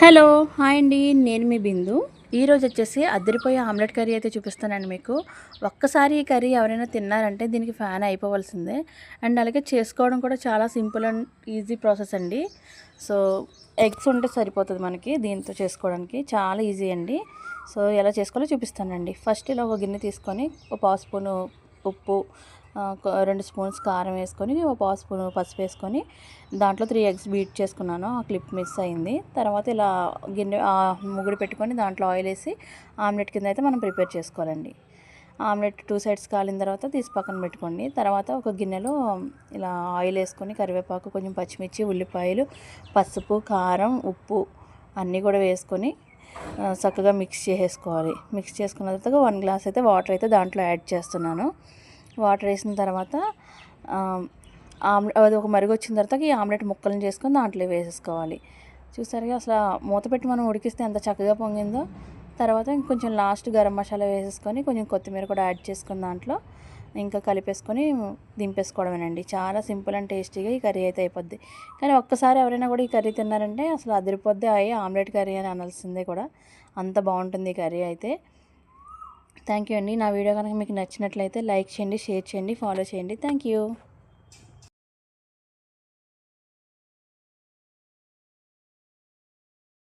Hello hi అండి, నేను మీ బిందు. ఈరోజు వచ్చేసి అద్దరిపోయే ఆమ్లెట్ కర్రీ అయితే చూపిస్తానండి మీకు. ఒక్కసారి ఈ కర్రీ ఎవరైనా తిన్నారంటే దీనికి ఫ్యాన్ అయిపోవాల్సిందే. అండ్ అలాగే చేసుకోవడం కూడా చాలా సింపుల్ అండ్ ఈజీ ప్రాసెస్ అండి. సో ఎగ్స్ ఉంటే సరిపోతుంది మనకి దీంతో చేసుకోవడానికి, చాలా ఈజీ అండి. సో ఎలా చేసుకోవాలో చూపిస్తానండి. ఫస్ట్ ఇలా ఒక గిన్నె తీసుకొని ఒక పావు స్పూను ఉప్పు, 2 స్పూన్స్ కారం వేసుకొని, ఒక పావు స్పూను పసుపు వేసుకొని, దాంట్లో 3 ఎగ్స్ బీట్ చేసుకున్నాను. ఆ క్లిప్ మిస్ అయింది. తర్వాత ఇలా గిన్నె ముగ్గురు పెట్టుకొని దాంట్లో ఆయిల్ వేసి ఆమ్లెట్ కింద అయితే మనం ప్రిపేర్ చేసుకోవాలండి. ఆమ్లెట్ 2 సైడ్స్ కాలిన తర్వాత తీసి పక్కన పెట్టుకోండి. తర్వాత ఒక గిన్నెలో ఇలా ఆయిల్ వేసుకొని కరివేపాకు, కొంచెం పచ్చిమిర్చి, ఉల్లిపాయలు, పసుపు, కారం, ఉప్పు అన్నీ కూడా వేసుకొని చక్కగా మిక్స్ చేసేసుకోవాలి. మిక్స్ చేసుకున్న తర్వాత 1 గ్లాస్ అయితే వాటర్ అయితే దాంట్లో యాడ్ చేస్తున్నాను. వాటర్ వేసిన తర్వాత అది ఒక మరుగు వచ్చిన తర్వాత ఈ ఆమ్లెట్ ముక్కలను చేసుకొని దాంట్లో వేసేసుకోవాలి. చూసారుగా అసలు మూత పెట్టి మనం ఉడికిస్తే ఎంత చక్కగా పొంగిందో. తర్వాత ఇంకొంచెం లాస్ట్ గరం మసాలా వేసేసుకొని కొంచెం కొత్తిమీర కూడా యాడ్ చేసుకొని దాంట్లో ఇంకా కలిపేసుకొని దింపేసుకోవడమేనండి. చాలా సింపుల్ అండ్ టేస్టీగా ఈ కర్రీ అయితే అయిపోద్ది. కానీ ఒక్కసారి ఎవరైనా కూడా ఈ కర్రీ తిన్నారంటే అసలు అదిరిపోద్ది, ఆమ్లెట్ కర్రీ అని అనాల్సిందే కూడా. అంత బాగుంటుంది ఈ కర్రీ అయితే. థ్యాంక్ యూ అండి. నా వీడియో కనుక మీకు నచ్చినట్లయితే లైక్ చేయండి, షేర్ చేయండి, ఫాలో చేయండి. Thank you.